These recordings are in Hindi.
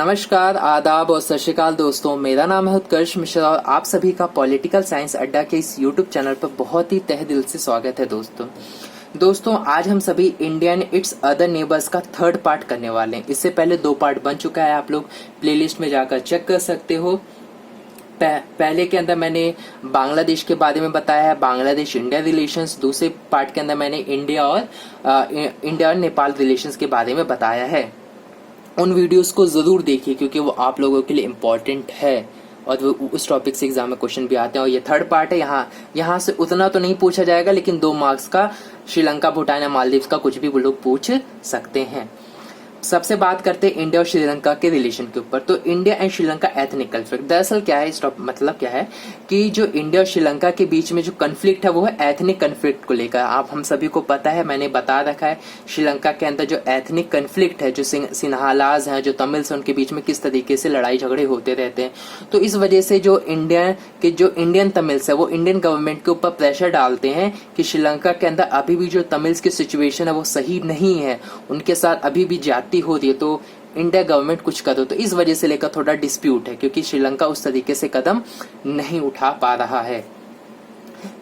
नमस्कार, आदाब और सत श्री अकाल दोस्तों। मेरा नाम है उत्कर्ष मिश्रा और आप सभी का पॉलिटिकल साइंस अड्डा के इस यूट्यूब चैनल पर बहुत ही तहे दिल से स्वागत है दोस्तों। आज हम सभी India and it's other neighbours का थर्ड पार्ट करने वाले हैं। इससे पहले 2 पार्ट बन चुका है, आप लोग प्लेलिस्ट में जाकर चेक कर सकते हो। पहले के अंदर मैंने बांग्लादेश के बारे में बताया है, बांग्लादेश इंडिया रिलेशंस। दूसरे पार्ट के अंदर मैंने इंडिया और नेपाल रिलेशंस के बारे में बताया है। उन वीडियोस को जरूर देखिए क्योंकि वो आप लोगों के लिए इम्पोर्टेंट है और वो उस टॉपिक से एग्जाम में क्वेश्चन भी आते हैं। और ये थर्ड पार्ट है, यहाँ से उतना तो नहीं पूछा जाएगा, लेकिन 2 मार्क्स का श्रीलंका, भूटान या मालदीव का कुछ भी वो लोग पूछ सकते हैं। सबसे बात करते हैं इंडिया और श्रीलंका के रिलेशन के ऊपर। तो India and Sri Lanka ethnic conflict, दरअसल क्या है, मतलब क्या है कि जो इंडिया और श्रीलंका के बीच में जो कन्फ्लिक्ट है वो है एथनिक कन्फ्लिक्ट को लेकर। आप हम सभी को पता है, मैंने बता रखा है श्रीलंका के अंदर जो एथनिक कन्फ्लिक्ट है, जो सिन्हालाज हैं, जो तमिल्स, उनके बीच में किस तरीके से लड़ाई झगड़े होते रहते हैं। तो इस वजह से जो इंडियन तमिल्स है वो इंडियन गवर्नमेंट के ऊपर प्रेशर डालते हैं कि श्रीलंका के अंदर अभी भी जो तमिल्स की सिचुएशन है वो सही नहीं है, उनके साथ अभी भी जाति हो रही है, तो इंडिया गवर्नमेंट कुछ कर दो। तो इस वजह से लेकर थोड़ा डिस्प्यूट है क्योंकि श्रीलंका उस तरीके से कदम नहीं उठा पा रहा है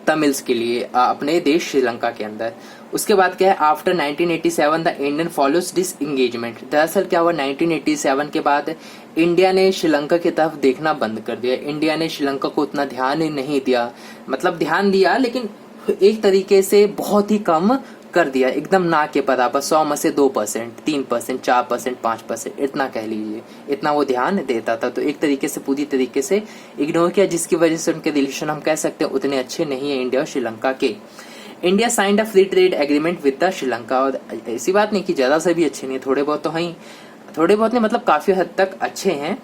तमिल्स के लिए अपने देश श्रीलंका के अंदर। उसके बाद क्या है, after 1987 the Indian follows disengagement. दरअसल क्या हुआ, 1987 के बाद इंडिया ने श्रीलंका की तरफ देखना बंद कर दिया। इंडिया ने श्रीलंका को उतना ध्यान नहीं दिया, मतलब ध्यान दिया लेकिन एक तरीके से बहुत ही कम कर दिया, एकदम ना के बराबर। 100 में से 2%, 3%, 4%, 5%, इतना कह लीजिए, इतना वो ध्यान देता था। तो एक तरीके से पूरी तरीके से इग्नोर किया, जिसकी वजह से उनके रिलेशन हम कह सकते हैं उतने अच्छे नहीं है इंडिया और श्रीलंका के। India signed a free trade agreement with the Sri Lanka. और ऐसी बात नहीं कि ज्यादा से भी अच्छे नहीं, थोड़े बहुत तो हैं, थोड़े बहुत नहीं मतलब काफी हद तक अच्छे हैं।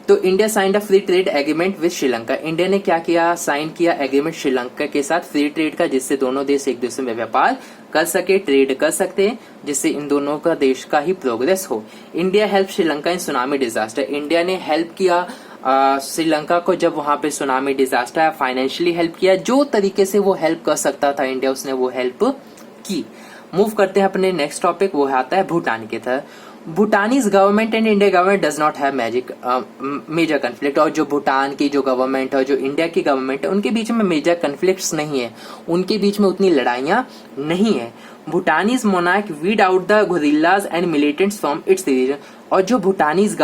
तो India signed a free trade agreement with Sri Lanka. India ने क्या किया, साइन किया एग्रीमेंट श्रीलंका के साथ फ्री ट्रेड का, जिससे दोनों देश एक दूसरे में व्यापार कर सके, ट्रेड कर सकते हैं, जिससे इन दोनों का देश का ही प्रोग्रेस हो। इंडिया हेल्प श्रीलंका इन सुनामी डिजास्टर। इंडिया ने हेल्प किया श्रीलंका को जब वहां पे सुनामी डिजास्टर आया, फाइनेंशियली हेल्प किया, जो तरीके से वो हेल्प कर सकता था इंडिया, उसने वो हेल्प की। मूव करते हैं अपने नेक्स्ट टॉपिक, वो आता है भूटान की तरह। Bhutanese government and India government does not have major conflict. और जो भूटान की जो गवर्नमेंट है और जो इंडिया की गवर्नमेंट है, उनके बीच में मेजर कन्फ्लिक्ट्स नहीं है, उनके बीच में उतनी लड़ाइयां नहीं है। Bhutanese monarch weed out the guerrillas and militants from its region. और जो भूटानीज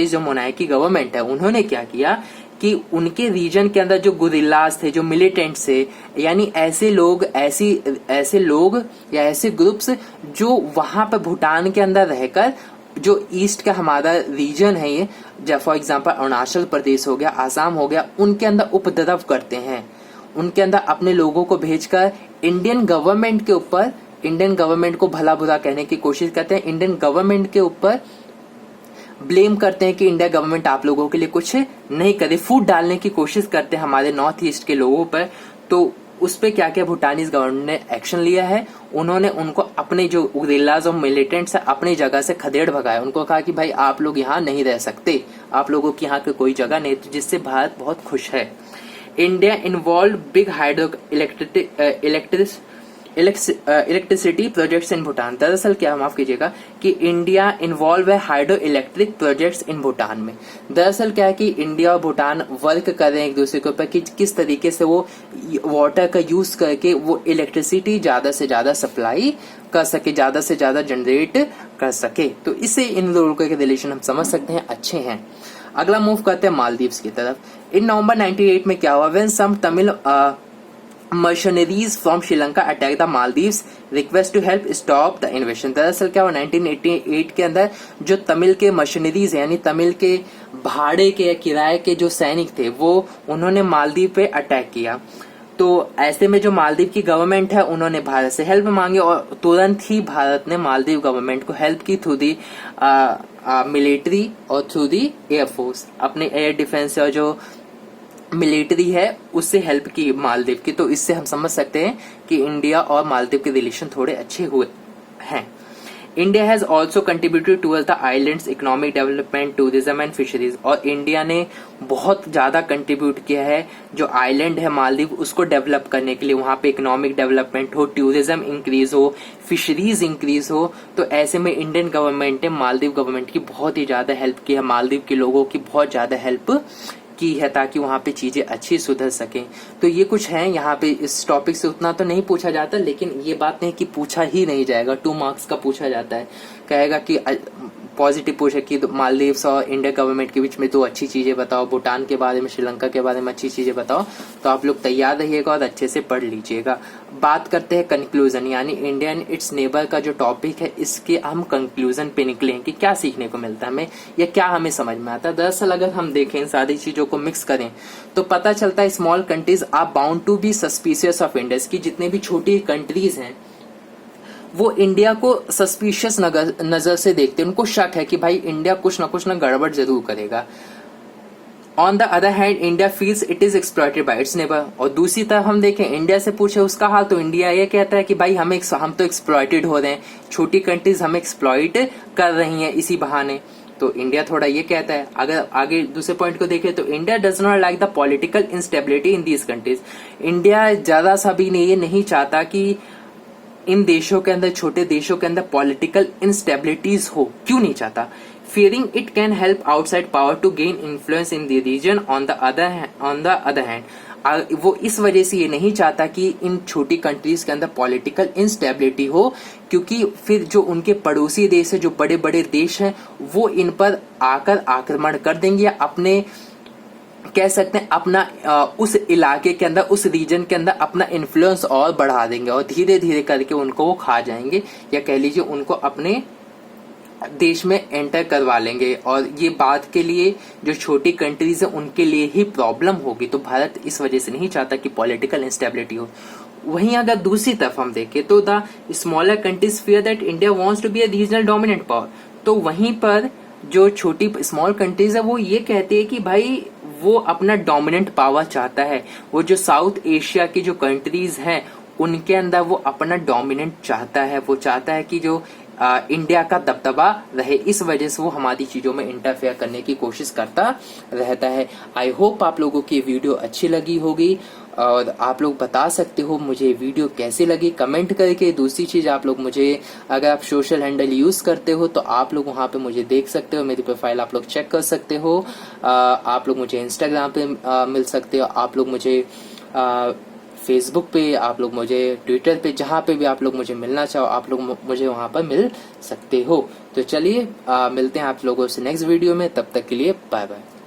जो मोनार्की गवर्नमेंट है, उन्होंने क्या किया कि उनके रीजन के अंदर जो गुरिल्लाज थे, जो मिलिटेंट्स थे, यानी ऐसे लोग या ऐसे ग्रुप्स जो वहां पर भूटान के अंदर रहकर, जो ईस्ट का हमारा रीजन है ये, जब फॉर एग्जांपल अरुणाचल प्रदेश हो गया, आसाम हो गया, उनके अंदर उपद्रव करते हैं, उनके अंदर अपने लोगों को भेजकर इंडियन गवर्नमेंट को भला बुरा कहने की कोशिश करते हैं, इंडियन गवर्नमेंट के ऊपर ब्लेम करते हैं कि इंडिया गवर्नमेंट आप लोगों के लिए कुछ नहीं करे, फूट डालने की कोशिश करते हैं हमारे नॉर्थ ईस्ट के लोगों पर। तो उस पे क्या क्या भूटानीज गवर्नमेंट ने एक्शन लिया है, उन्होंने उनको अपने जो गुरिल्लाज और मिलिटेंट्स है अपनी जगह से खदेड़ भगाया, उनको कहा कि भाई आप लोग यहाँ नहीं रह सकते, आप लोगों की यहाँ की कोई जगह नहीं, जिससे भारत बहुत खुश है। India involve big hydro electricity projects in Bhutan. दरअसल क्या, माफ कीजिएगा, कि इंडिया इन्वॉल्व है hydro electric projects in Bhutan में। दरअसल क्या है कि इंडिया और भूटान वर्क कर रहे हैं एक दूसरे के ऊपर कि किस तरीके से वो वाटर का यूज करके वो इलेक्ट्रिसिटी ज्यादा से ज्यादा सप्लाई कर सके, ज्यादा से ज्यादा जनरेट कर सके। तो इससे इन लोगों के रिलेशन हम समझ सकते हैं अच्छे हैं। अगला मूव करते हैं मालदीव्स की तरफ। इन नवंबर 98 में क्या हुआ, when some Tamil mercenaries from Sri Lanka attack the Maldives, request to help stop the invasion. दरअसल क्या हुआ, 1988 के अंदर जो तमिल के मर्शनरीज यानी तमिल के भाड़े के किराए के जो सैनिक थे, वो उन्होंने मालदीव पे अटैक किया। तो ऐसे में जो मालदीव की गवर्नमेंट है, उन्होंने भारत से हेल्प मांगी और तुरंत ही भारत ने मालदीव गवर्नमेंट को हेल्प की थ्रू दी मिलिट्री और थ्रू दी एयरफोर्स, अपने एयर डिफेंस और जो मिलिट्री है उससे हेल्प की मालदीव की। तो इससे हम समझ सकते हैं कि इंडिया और मालदीव के रिलेशन थोड़े अच्छे हुए हैं। India has also contributed towards the islands economic development, tourism and fisheries. और इंडिया ने बहुत ज्यादा कंट्रीब्यूट किया है जो आइलैंड है मालदीव उसको डेवलप करने के लिए, वहां पे इकोनॉमिक डेवलपमेंट हो, टूरिज्म इंक्रीज हो, फिशरीज इंक्रीज हो। तो ऐसे में इंडियन गवर्नमेंट ने मालदीव गवर्नमेंट की बहुत ही ज्यादा हेल्प की है, मालदीव के लोगों की बहुत ज्यादा हेल्प की है ताकि वहां पे चीजें अच्छी सुधर सकें। तो ये कुछ है यहाँ पे। इस टॉपिक से उतना तो नहीं पूछा जाता, लेकिन ये बात नहीं कि पूछा ही नहीं जाएगा, 2 मार्क्स का पूछा जाता है। कहेगा कि पॉजिटिव पूछे कि मालदीव्स और इंडिया गवर्नमेंट के बीच में 2 अच्छी चीजें बताओ, भूटान के बारे में, श्रीलंका के बारे में अच्छी चीजें बताओ, तो आप लोग तैयार रहिएगा और अच्छे से पढ़ लीजिएगा। बात करते हैं कंक्लूजन, यानी इंडिया एंड इट्स नेबर का जो टॉपिक है, इसके हम कंक्लूजन पे निकले हैं कि क्या सीखने को मिलता है हमें या क्या हमें समझ में आता है। दरअसल अगर हम देखें इन सारी चीजों को मिक्स करें तो पता चलता है small countries are bound to be suspicious of India, की जितने भी छोटी कंट्रीज हैं वो इंडिया को सस्पिशियस नजर से देखते हैं, उनको शक है कि भाई इंडिया कुछ ना गड़बड़ जरूर करेगा। On the other hand India feels it is exploited bye it's neighbour. और दूसरी तरफ हम देखें, इंडिया से पूछे उसका हाल, तो इंडिया ये कहता है कि भाई हम तो एक्सप्लॉइटेड हो रहे हैं, छोटी कंट्रीज हमें एक्सप्लॉइट कर रही हैं इसी बहाने। तो इंडिया थोड़ा ये कहता है। अगर आगे दूसरे पॉइंट को देखें तो India does not like the political instability in these countries. India ज्यादा सा भी ये नहीं चाहता कि इन देशों के अंदर, छोटे देशों के अंदर पॉलिटिकल इंस्टेबिलिटीज हो। क्यों नहीं चाहता? fearing it can help outside power to gain influence in the region on the other hand, वो इस वजह से ये नहीं चाहता कि इन छोटी कंट्रीज के अंदर पॉलिटिकल इंस्टेबिलिटी हो, क्योंकि फिर जो उनके पड़ोसी देश है, जो बड़े बड़े देश हैं, वो इन पर आकर आक्रमण कर देंगे या अपने कह सकते हैं अपना उस इलाके के अंदर, उस रीजन के अंदर अपना इन्फ्लुएंस और बढ़ा देंगे और धीरे धीरे करके उनको वो खा जाएंगे, या कह लीजिए उनको अपने देश में एंटर करवा लेंगे। और ये बात के लिए जो छोटी कंट्रीज है उनके लिए ही प्रॉब्लम होगी। तो भारत इस वजह से नहीं चाहता कि पॉलिटिकल इंस्टेबिलिटी हो। वहीं अगर दूसरी तरफ हम देखें तो the smaller countries fear that India wants to be a regional dominant power. तो वहीं पर जो छोटी स्मॉल कंट्रीज है वो ये कहती है कि भाई वो अपना डोमिनेंट पावर चाहता है। वो जो साउथ एशिया की जो कंट्रीज हैं उनके अंदर वो अपना डोमिनेंट चाहता है। वो चाहता है कि जो इंडिया का दबदबा रहे, इस वजह से वो हमारी चीजों में इंटरफेयर करने की कोशिश करता रहता है। आई होप आप लोगों की वीडियो अच्छी लगी होगी और आप लोग बता सकते हो मुझे वीडियो कैसी लगी कमेंट करके। दूसरी चीज, आप लोग मुझे, अगर आप सोशल हैंडल यूज करते हो तो आप लोग वहां पे मुझे देख सकते हो, मेरी प्रोफाइल आप लोग चेक कर सकते हो। आप लोग मुझे इंस्टाग्राम पे मिल सकते हो, आप लोग मुझे फेसबुक पे, आप लोग मुझे ट्विटर पे, जहाँ पे भी आप लोग मुझे मिलना चाहो आप लोग मुझे वहां पर मिल सकते हो। तो चलिए मिलते हैं आप लोगों से नेक्स्ट वीडियो में, तब तक के लिए बाय बाय।